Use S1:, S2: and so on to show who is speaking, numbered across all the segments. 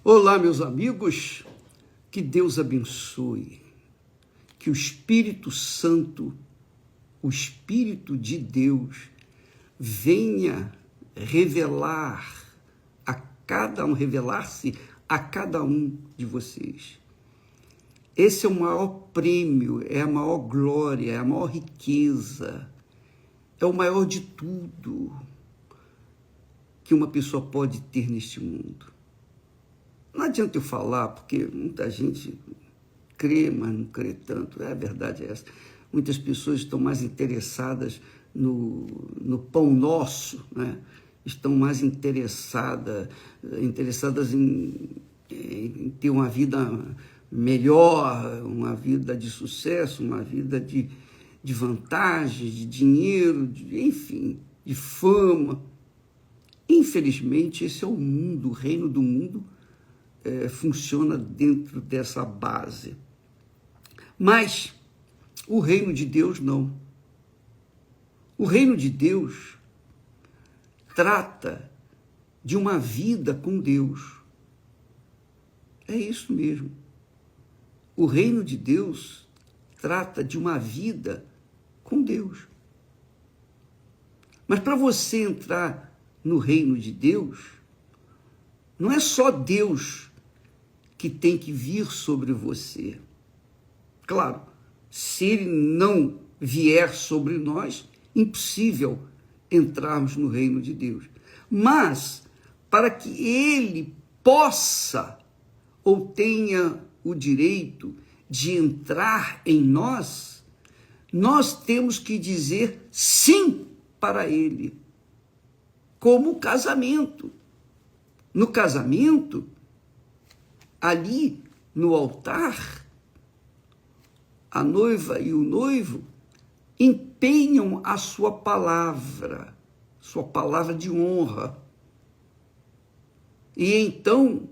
S1: Olá, meus amigos, que Deus abençoe, que o Espírito Santo, o Espírito de Deus, venha revelar-se a cada um de vocês. Esse é o maior prêmio, é a maior glória, é a maior riqueza, é o maior de tudo que uma pessoa pode ter neste mundo. Não adianta eu falar, porque muita gente crê, mas não crê tanto. A verdade é essa. Muitas pessoas estão mais interessadas no pão nosso, né? Estão mais interessadas em ter uma vida melhor, uma vida de sucesso, uma vida de vantagem, de dinheiro, enfim, de fama. Infelizmente, esse é o mundo, o reino do mundo funciona dentro dessa base. Mas o reino de Deus não. O reino de Deus trata de uma vida com Deus. É isso mesmo. O reino de Deus trata de uma vida com Deus. Mas para você entrar no reino de Deus, não é só Deus que tem que vir sobre você. Claro, se ele não vier sobre nós, impossível entrarmos no reino de Deus. Mas, para que ele possa ou tenha o direito de entrar em nós, nós temos que dizer sim para ele. Como o casamento. No casamento, ali no altar, a noiva e o noivo empenham a sua palavra de honra. E então,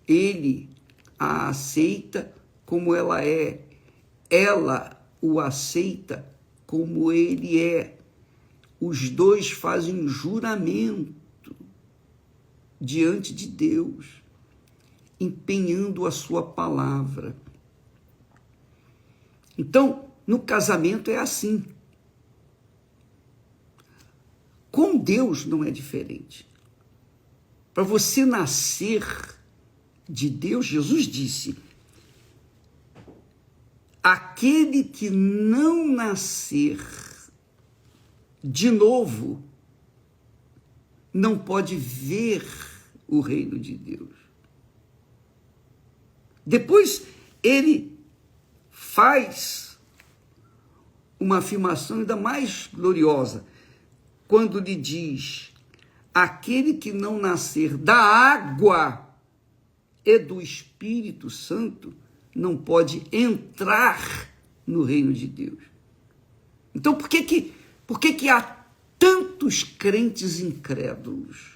S1: ele a aceita como ela é, ela o aceita como ele é. Os dois fazem juramento diante de Deus, empenhando a sua palavra. Então, no casamento é assim. Com Deus não é diferente. Para você nascer de Deus, Jesus disse: aquele que não nascer de novo não pode ver o reino de Deus. Depois ele faz uma afirmação ainda mais gloriosa, quando lhe diz: aquele que não nascer da água e do Espírito Santo não pode entrar no reino de Deus. Então, por que há tantos crentes incrédulos,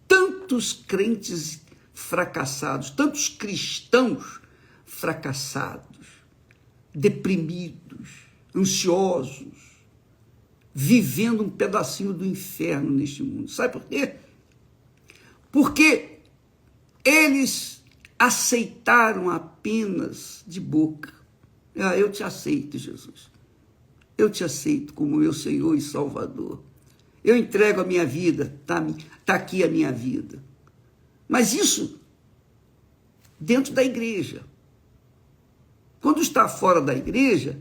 S1: tantos crentes fracassados, tantos cristãos fracassados, deprimidos, ansiosos, vivendo um pedacinho do inferno neste mundo? Sabe por quê? Porque eles aceitaram apenas de boca. Eu te aceito, Jesus. Eu te aceito como meu Senhor e Salvador. Eu entrego a minha vida, tá aqui a minha vida. Mas isso dentro da igreja. Quando está fora da igreja,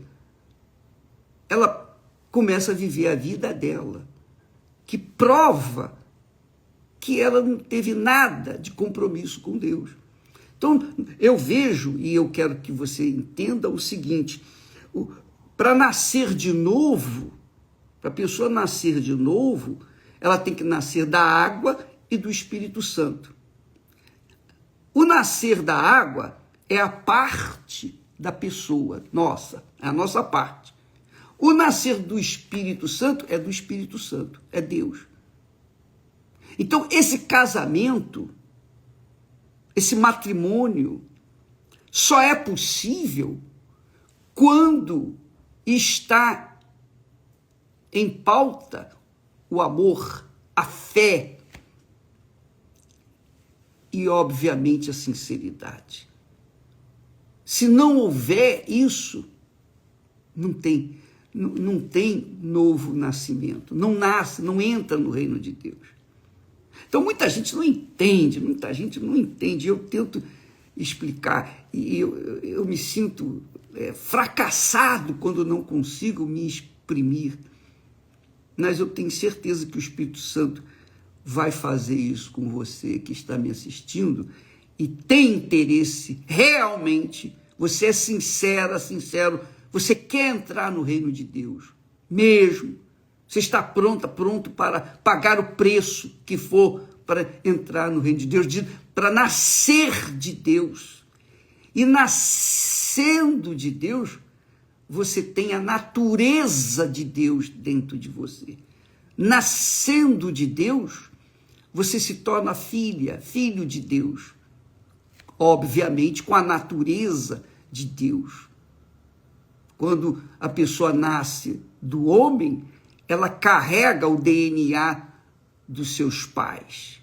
S1: ela começa a viver a vida dela, que prova que ela não teve nada de compromisso com Deus. Então, eu vejo, e eu quero que você entenda o seguinte: para nascer de novo, para a pessoa nascer de novo, ela tem que nascer da água e do Espírito Santo. O nascer da água é a parte da pessoa, nossa, é a nossa parte. O nascer do Espírito Santo é do Espírito Santo, é Deus. Então, esse casamento, esse matrimônio, só é possível quando está em pauta o amor, a fé, e, obviamente, a sinceridade. Se não houver isso, não tem novo nascimento, não nasce, não entra no reino de Deus. Então, muita gente não entende, eu tento explicar, e eu me sinto fracassado quando não consigo me exprimir, mas eu tenho certeza que o Espírito Santo vai fazer isso com você que está me assistindo e tem interesse realmente, você é sincero, você quer entrar no reino de Deus, mesmo, você está pronto para pagar o preço que for para entrar no reino de Deus, para nascer de Deus. E nascendo de Deus, você tem a natureza de Deus dentro de você. Nascendo de Deus, você se torna filho de Deus. Obviamente, com a natureza de Deus. Quando a pessoa nasce do homem, ela carrega o DNA dos seus pais,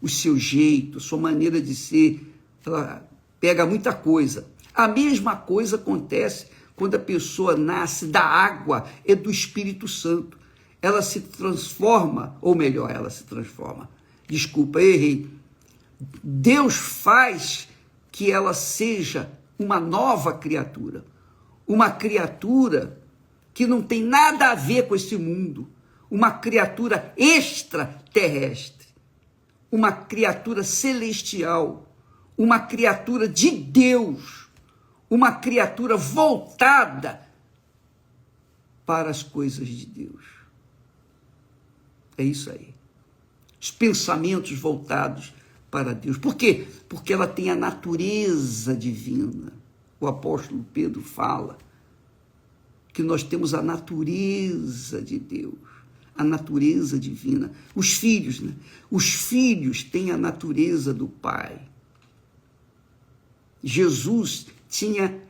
S1: o seu jeito, sua maneira de ser, ela pega muita coisa. A mesma coisa acontece quando a pessoa nasce da água e do Espírito Santo. Ela se transforma, ou melhor, ela se transforma. Desculpa, errei. Deus faz que ela seja uma nova criatura. Uma criatura que não tem nada a ver com esse mundo. Uma criatura extraterrestre. Uma criatura celestial. Uma criatura de Deus. Uma criatura voltada para as coisas de Deus. É isso aí. Os pensamentos voltados para Deus. Por quê? Porque ela tem a natureza divina. O apóstolo Pedro fala que nós temos a natureza de Deus, a natureza divina. Os filhos, né? Os filhos têm a natureza do Pai. Jesus tinha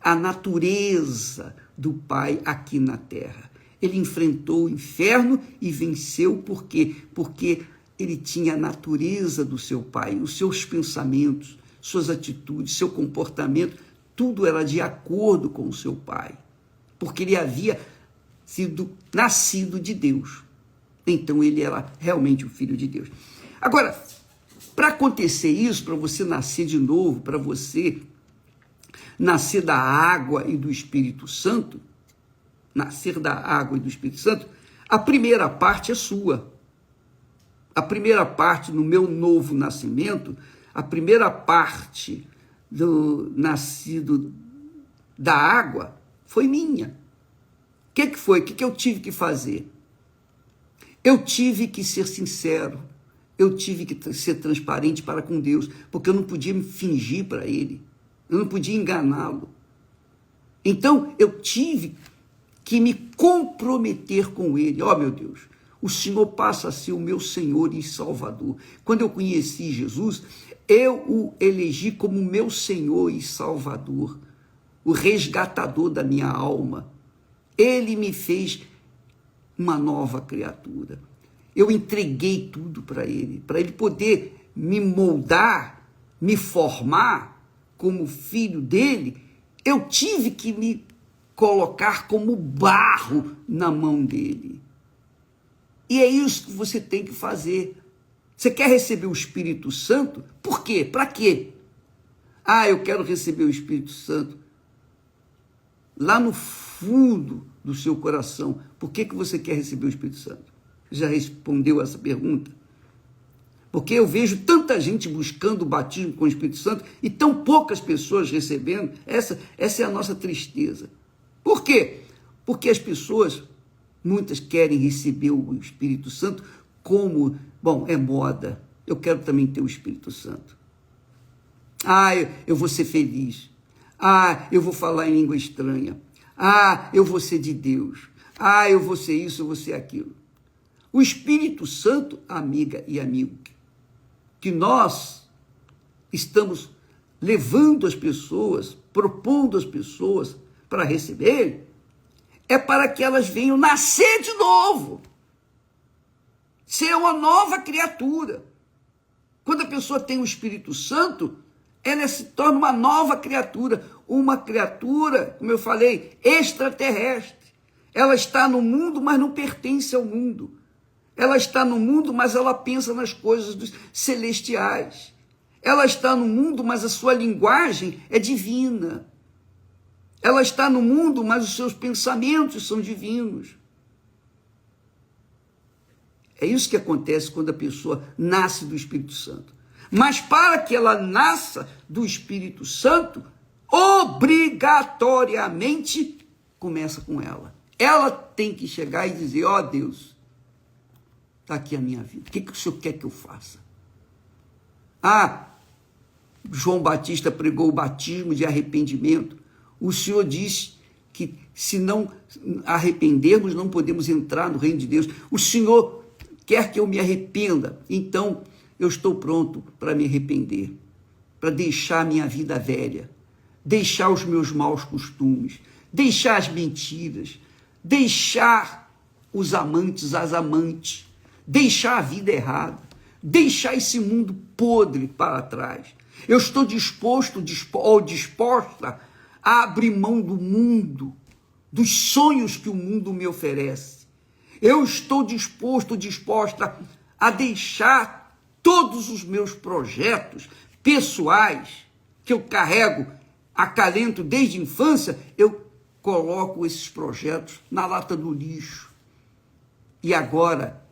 S1: a natureza do Pai aqui na terra. Ele enfrentou o inferno e venceu por quê? Porque ele tinha a natureza do seu Pai, os seus pensamentos, suas atitudes, seu comportamento, tudo era de acordo com o seu Pai, porque ele havia sido nascido de Deus. Então ele era realmente o Filho de Deus. Agora, para acontecer isso, para você nascer de novo, para você nascer da água e do Espírito Santo, nascer da água e do Espírito Santo, a primeira parte é sua. A primeira parte no meu novo nascimento, a primeira parte do nascido da água foi minha. O que foi? O que eu tive que fazer? Eu tive que ser sincero, eu tive que ser transparente para com Deus, porque eu não podia me fingir para Ele, eu não podia enganá-lo. Então, eu tive que me comprometer com Ele. Ó, meu Deus, o Senhor passa a ser o meu Senhor e Salvador. Quando eu conheci Jesus, eu o elegi como meu Senhor e Salvador, o resgatador da minha alma. Ele me fez uma nova criatura. Eu entreguei tudo para Ele poder me moldar, me formar como filho dele. Eu tive que me colocar como barro na mão dele. E é isso que você tem que fazer. Você quer receber o Espírito Santo? Por quê? Para quê? Eu quero receber o Espírito Santo. Lá no fundo do seu coração, por que você quer receber o Espírito Santo? Já respondeu essa pergunta? Porque eu vejo tanta gente buscando o batismo com o Espírito Santo e tão poucas pessoas recebendo. Essa é a nossa tristeza. Por quê? Porque as pessoas, muitas querem receber o Espírito Santo como, é moda. Eu quero também ter o Espírito Santo. Eu vou ser feliz. Eu vou falar em língua estranha. Eu vou ser de Deus. Eu vou ser isso, eu vou ser aquilo. O Espírito Santo, amiga e amigo, que nós estamos levando as pessoas, propondo as pessoas para receber, é para que elas venham nascer de novo, ser uma nova criatura. Quando a pessoa tem o Espírito Santo, ela se torna uma nova criatura, como eu falei, extraterrestre. Ela está no mundo, mas não pertence ao mundo. Ela está no mundo, mas ela pensa nas coisas dos celestiais. Ela está no mundo, mas a sua linguagem é divina. Ela está no mundo, mas os seus pensamentos são divinos. É isso que acontece quando a pessoa nasce do Espírito Santo. Mas para que ela nasça do Espírito Santo, obrigatoriamente começa com ela. Ela tem que chegar e dizer: ó Deus, está aqui a minha vida, o que o Senhor quer que eu faça? João Batista pregou o batismo de arrependimento. O Senhor diz que se não arrependermos, não podemos entrar no reino de Deus. O Senhor quer que eu me arrependa, então eu estou pronto para me arrepender, para deixar a minha vida velha, deixar os meus maus costumes, deixar as mentiras, deixar os amantes, as amantes, deixar a vida errada, deixar esse mundo podre para trás. Eu estou disposta a abrir mão do mundo, dos sonhos que o mundo me oferece. Eu estou disposta a deixar todos os meus projetos pessoais que eu carrego, acalento desde a infância, eu coloco esses projetos na lata do lixo. E agora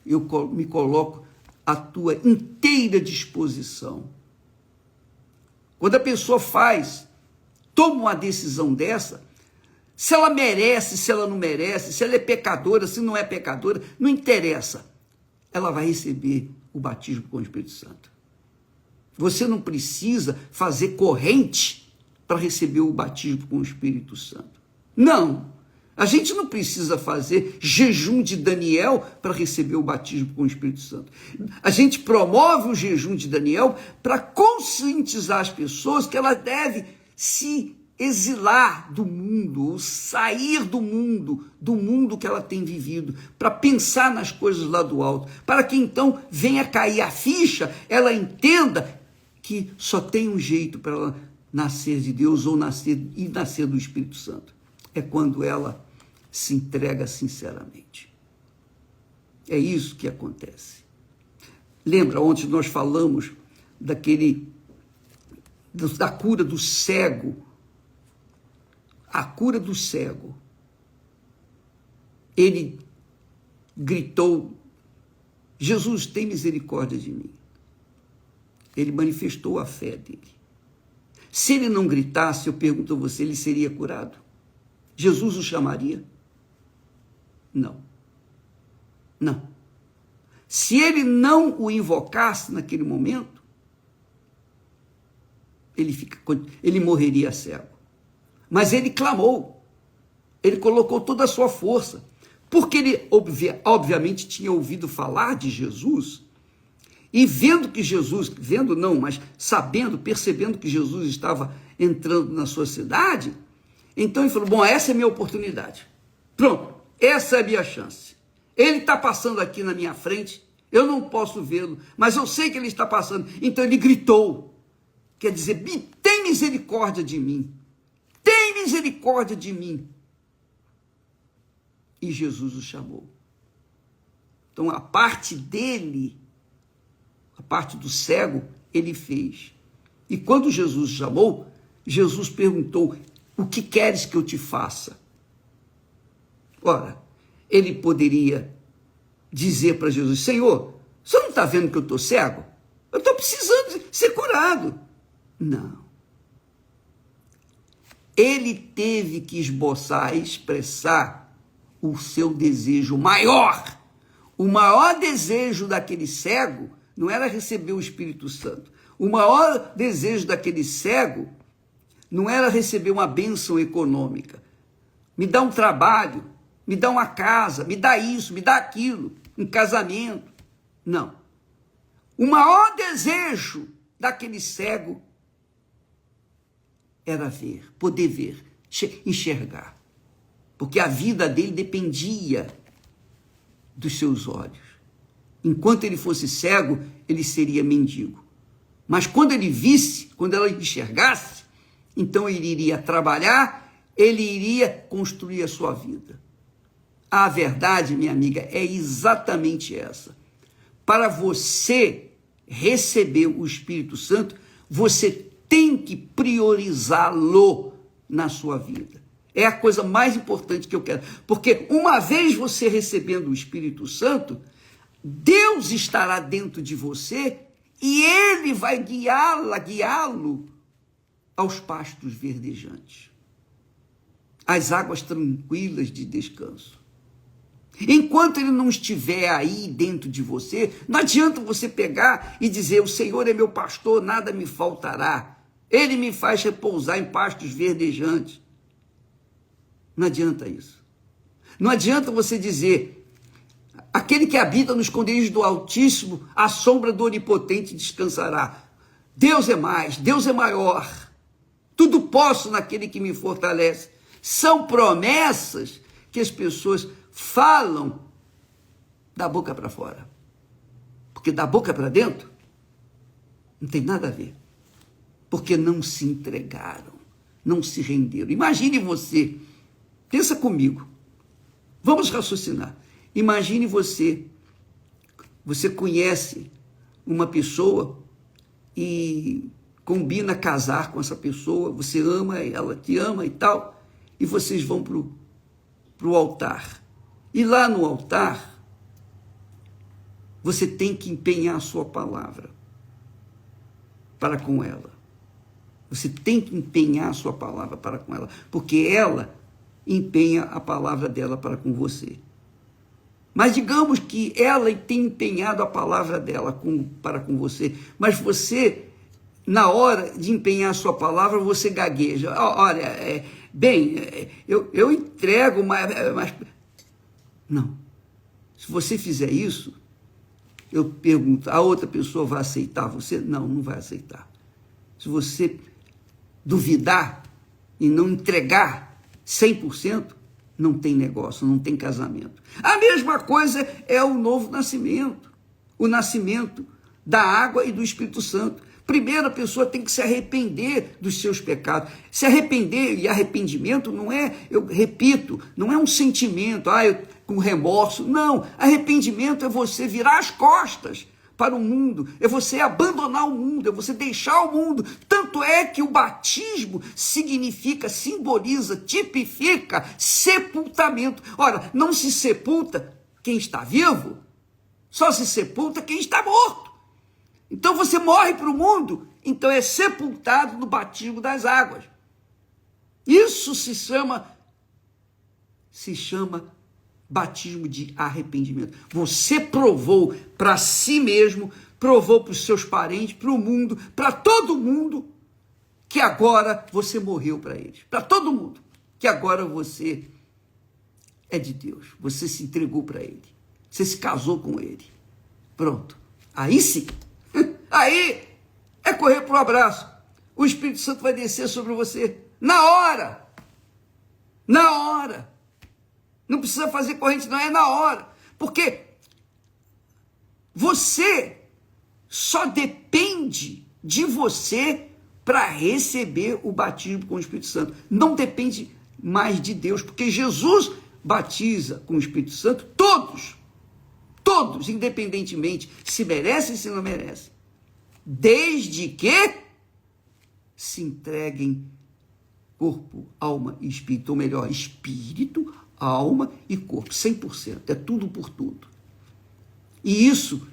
S1: eu me coloco à tua inteira disposição. Quando a pessoa toma uma decisão dessa, se ela merece, se ela não merece, se ela é pecadora, se não é pecadora, não interessa. Ela vai receber o batismo com o Espírito Santo. Você não precisa fazer corrente para receber o batismo com o Espírito Santo. Não. A gente não precisa fazer jejum de Daniel para receber o batismo com o Espírito Santo. A gente promove o jejum de Daniel para conscientizar as pessoas que ela deve se exilar do mundo, ou sair do mundo que ela tem vivido, para pensar nas coisas lá do alto, para que então venha cair a ficha, ela entenda que só tem um jeito para ela nascer de Deus ou nascer do Espírito Santo. É quando ela se entrega sinceramente. É isso que acontece. Lembra, ontem nós falamos da cura do cego. A cura do cego. Ele gritou: Jesus, tem misericórdia de mim. Ele manifestou a fé dele. Se ele não gritasse, eu pergunto a você, ele seria curado? Jesus o chamaria? Não. Não. Se ele não o invocasse naquele momento, ele morreria cego. Mas ele clamou, ele colocou toda a sua força, porque ele obviamente tinha ouvido falar de Jesus, e percebendo que Jesus estava entrando na sua cidade, então ele falou: bom, essa é a minha oportunidade, pronto, essa é a minha chance. Ele está passando aqui na minha frente, eu não posso vê-lo, mas eu sei que ele está passando. Então ele gritou, quer dizer, tem misericórdia de mim, tem misericórdia de mim. E Jesus o chamou. Então a parte dele, a parte do cego, ele fez. E quando Jesus o chamou, Jesus perguntou: o que queres que eu te faça? Ora, ele poderia dizer para Jesus: Senhor, você não está vendo que eu estou cego? Eu estou precisando ser curado. Não. Ele teve que expressar o seu desejo maior. O maior desejo daquele cego não era receber o Espírito Santo. O maior desejo daquele cego não era receber uma bênção econômica. Me dá um trabalho, me dá uma casa, me dá isso, me dá aquilo, um casamento. Não. O maior desejo daquele cego era poder ver, enxergar. Porque a vida dele dependia dos seus olhos. Enquanto ele fosse cego, ele seria mendigo. Mas quando ele visse, quando ela enxergasse, então ele iria trabalhar, ele iria construir a sua vida. A verdade, minha amiga, é exatamente essa. Para você receber o Espírito Santo, você tem que priorizá-lo na sua vida. É a coisa mais importante que eu quero. Porque uma vez você recebendo o Espírito Santo, Deus estará dentro de você e ele vai guiá-lo aos pastos verdejantes, às águas tranquilas de descanso. Enquanto ele não estiver aí dentro de você, não adianta você pegar e dizer: o Senhor é meu pastor, nada me faltará. Ele me faz repousar em pastos verdejantes. Não adianta isso. Não adianta você dizer: aquele que habita no esconderijo do Altíssimo, à sombra do Onipotente descansará. Deus é mais, Deus é maior. Tudo posso naquele que me fortalece. São promessas que as pessoas falam da boca para fora. Porque da boca para dentro não tem nada a ver. Porque não se entregaram, não se renderam. Imagine você, pensa comigo, vamos raciocinar. Imagine você conhece uma pessoa e combina casar com essa pessoa, você ama ela, te ama e tal, e vocês vão para o altar. E lá no altar, você tem que empenhar a sua palavra para com ela. Você tem que empenhar a sua palavra para com ela, porque ela empenha a palavra dela para com você. Mas digamos que ela tem empenhado a palavra dela para com você, mas você, na hora de empenhar a sua palavra, você gagueja. Olha, eu entrego, mas... Não. Se você fizer isso, eu pergunto, a outra pessoa vai aceitar você? Não, não vai aceitar. Se você duvidar e não entregar 100%, não tem negócio, não tem casamento. A mesma coisa é o novo nascimento, o nascimento da água e do Espírito Santo. Primeiro, a pessoa tem que se arrepender dos seus pecados. Se arrepender, e arrependimento não é, eu repito, não é um sentimento, com remorso. Não, arrependimento é você virar as costas para o mundo, é você abandonar o mundo, é você deixar o mundo. Tanto é que o batismo significa, simboliza, tipifica sepultamento. Ora, não se sepulta quem está vivo, só se sepulta quem está morto. Então você morre para o mundo, então é sepultado no batismo das águas. Isso se chama batismo de arrependimento. Você provou para si mesmo, provou para os seus parentes, para o mundo, para todo mundo, que agora você morreu para eles. Para todo mundo, que agora você é de Deus. Você se entregou para ele. Você se casou com ele. Pronto. Aí sim. Aí é correr para o abraço. O Espírito Santo vai descer sobre você na hora. Na hora. Não precisa fazer corrente, não, é na hora. Porque você só depende de você para receber o batismo com o Espírito Santo. Não depende mais de Deus, porque Jesus batiza com o Espírito Santo todos, independentemente se merecem ou se não merecem. Desde que se entreguem corpo, alma e espírito, ou melhor, espírito, alma e corpo, 100%, é tudo por tudo. E isso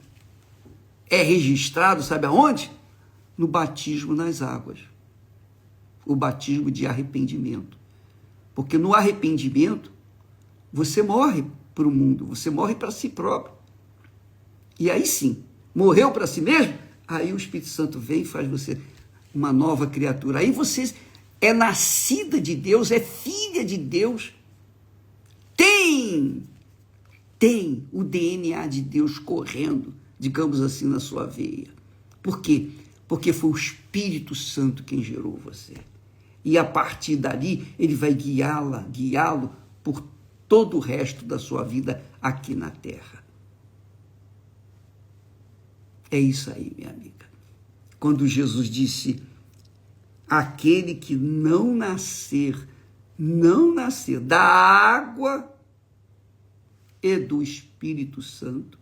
S1: é registrado, sabe aonde? No batismo nas águas, o batismo de arrependimento. Porque no arrependimento, você morre para o mundo, você morre para si próprio. E aí sim, morreu para si mesmo, aí o Espírito Santo vem e faz você uma nova criatura. Aí você é nascida de Deus, é filha de Deus, tem o DNA de Deus correndo, digamos assim, na sua veia. Por quê? Porque foi o Espírito Santo quem gerou você. E a partir dali, ele vai guiá-lo por todo o resto da sua vida aqui na terra. É isso aí, minha amiga. Quando Jesus disse, aquele que não nascer da água e do Espírito Santo,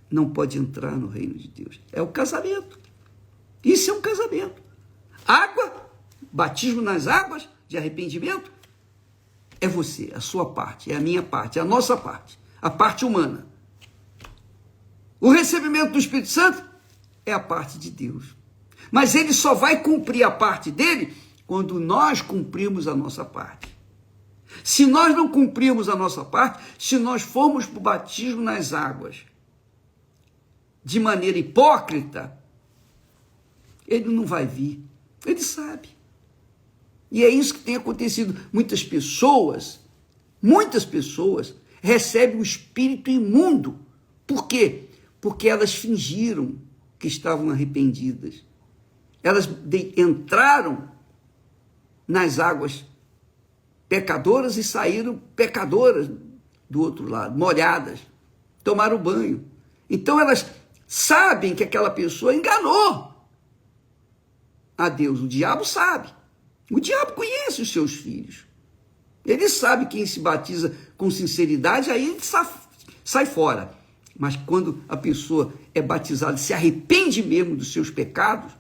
S1: não pode entrar no reino de Deus. É o casamento. Isso é um casamento. Água, batismo nas águas de arrependimento, é você, a sua parte, é a minha parte, é a nossa parte, a parte humana. O recebimento do Espírito Santo é a parte de Deus. Mas ele só vai cumprir a parte dele quando nós cumprirmos a nossa parte. Se nós não cumprirmos a nossa parte, se nós formos para o batismo nas águas de maneira hipócrita, ele não vai vir. Ele sabe. E é isso que tem acontecido. Muitas pessoas recebem um espírito imundo. Por quê? Porque elas fingiram que estavam arrependidas. Elas entraram nas águas pecadoras e saíram pecadoras do outro lado, molhadas, tomaram banho. Então elas sabem que aquela pessoa enganou a Deus. O diabo sabe. O diabo conhece os seus filhos. Ele sabe quem se batiza com sinceridade, aí ele sai fora. Mas quando a pessoa é batizada, se arrepende mesmo dos seus pecados,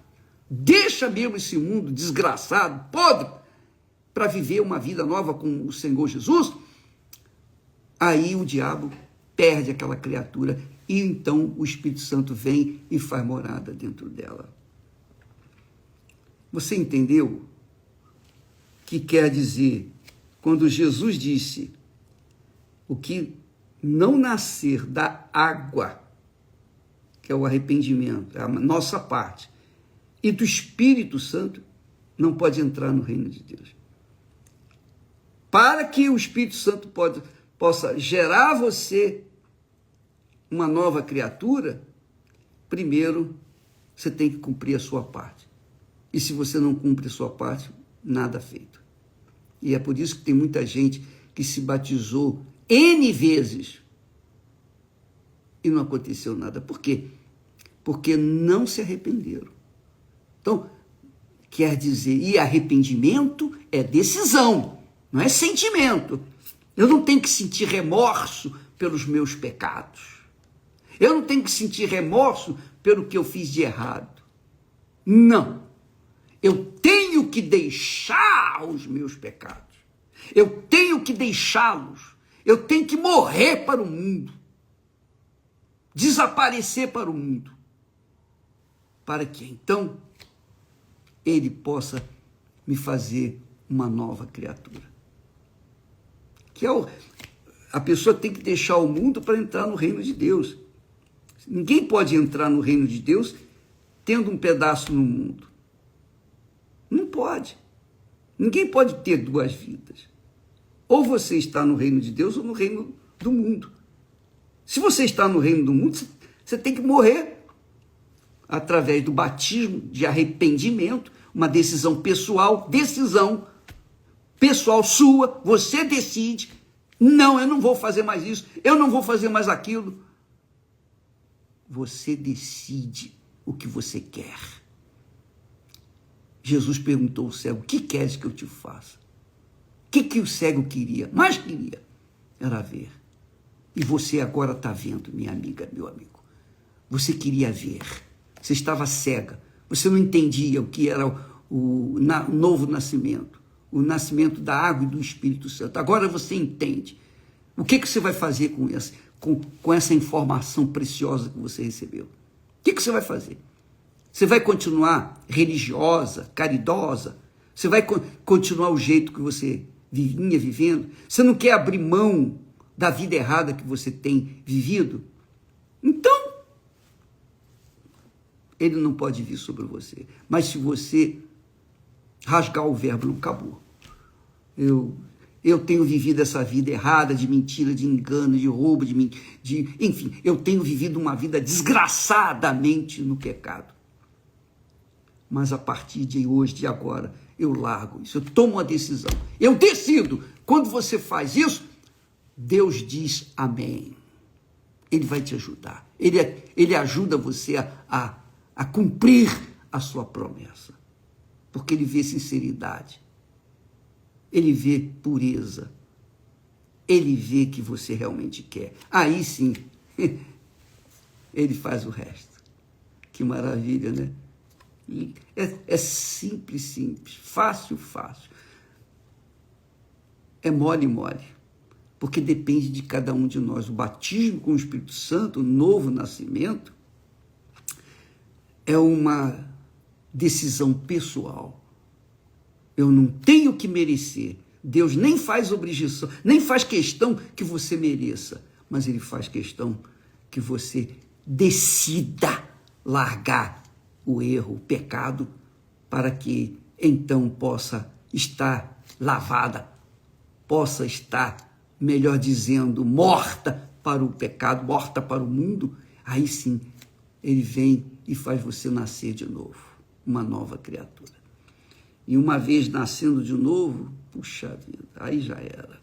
S1: deixa mesmo esse mundo desgraçado, podre, para viver uma vida nova com o Senhor Jesus, aí o diabo perde aquela criatura e então o Espírito Santo vem e faz morada dentro dela. Você entendeu o que quer dizer quando Jesus disse o que não nascer da água, que é o arrependimento, é a nossa parte, e do Espírito Santo, não pode entrar no reino de Deus. Para que o Espírito Santo possa gerar você uma nova criatura, primeiro você tem que cumprir a sua parte. E se você não cumpre a sua parte, nada feito. E é por isso que tem muita gente que se batizou N vezes e não aconteceu nada. Por quê? Porque não se arrependeram. Então, quer dizer, e arrependimento é decisão, não é sentimento. Eu não tenho que sentir remorso pelos meus pecados. Eu não tenho que sentir remorso pelo que eu fiz de errado. Não. Eu tenho que deixar os meus pecados. Eu tenho que deixá-los. Eu tenho que morrer para o mundo. Desaparecer para o mundo. Para que então ele possa me fazer uma nova criatura. Que é a pessoa tem que deixar o mundo para entrar no reino de Deus. Ninguém pode entrar no reino de Deus tendo um pedaço no mundo. Não pode. Ninguém pode ter duas vidas. Ou você está no reino de Deus ou no reino do mundo. Se você está no reino do mundo, você tem que morrer através do batismo de arrependimento, uma decisão pessoal sua, você decide, não, eu não vou fazer mais isso, eu não vou fazer mais aquilo. Você decide o que você quer. Jesus perguntou ao cego, o que queres que eu te faça? O que o cego queria? Mais queria era ver. E você agora está vendo, minha amiga, meu amigo. Você queria ver. Você estava cega. Você não entendia o que era o novo nascimento. O nascimento da água e do Espírito Santo. Agora você entende. O que você vai fazer com essa informação preciosa que você recebeu? O que você vai fazer? Você vai continuar religiosa, caridosa? Você vai continuar o jeito que você vinha vivendo? Você não quer abrir mão da vida errada que você tem vivido? Então, ele não pode vir sobre você. Mas se você rasgar o verbo, não acabou. Eu tenho vivido essa vida errada, de mentira, de engano, de roubo, enfim, eu tenho vivido uma vida desgraçadamente no pecado. Mas a partir de hoje, de agora, eu largo isso, eu tomo uma decisão, eu decido. Quando você faz isso, Deus diz amém. Ele vai te ajudar. Ele ajuda você a cumprir a sua promessa. Porque ele vê sinceridade. Ele vê pureza. Ele vê que você realmente quer. Aí sim, ele faz o resto. Que maravilha, né? É simples, simples. Fácil, fácil. É mole, mole. Porque depende de cada um de nós. O batismo com o Espírito Santo, o novo nascimento, é uma decisão pessoal. Eu não tenho que merecer. Deus nem faz objeção, nem faz questão que você mereça, mas Ele faz questão que você decida largar o erro, o pecado, para que então possa estar lavada, possa estar, melhor dizendo, morta para o pecado, morta para o mundo. Aí sim, Ele vem e faz você nascer de novo, uma nova criatura. E uma vez nascendo de novo, puxa vida, aí já era.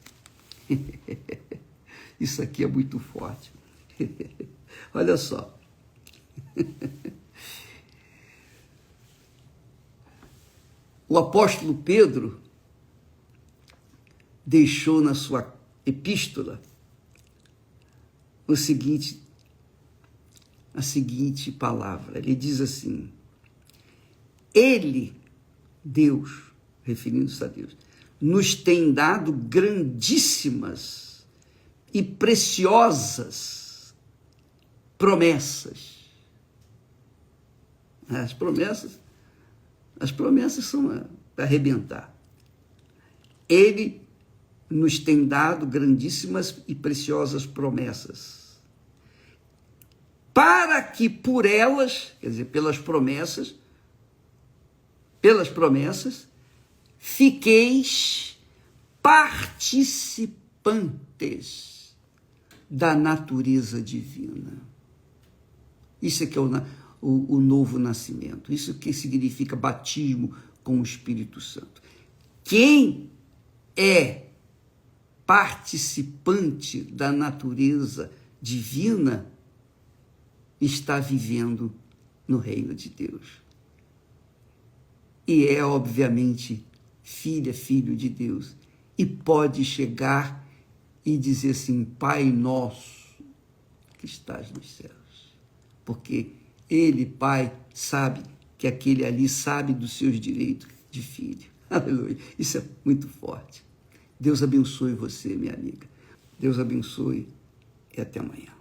S1: Isso aqui é muito forte. Olha só. O apóstolo Pedro deixou na sua epístola a seguinte palavra. Ele diz assim: Ele, Deus, referindo-se a Deus, nos tem dado grandíssimas e preciosas promessas. As promessas são para arrebentar. Ele nos tem dado grandíssimas e preciosas promessas, para que por elas, quer dizer, pelas promessas, fiqueis participantes da natureza divina. Isso é que é o novo nascimento. Isso que significa batismo com o Espírito Santo. Quem é participante da natureza divina está vivendo no reino de Deus. E é, obviamente, filho de Deus. E pode chegar e dizer assim: Pai nosso que estás nos céus. Porque Ele, Pai, sabe que aquele ali sabe dos seus direitos de filho. Aleluia. Isso é muito forte. Deus abençoe você, minha amiga. Deus abençoe e até amanhã.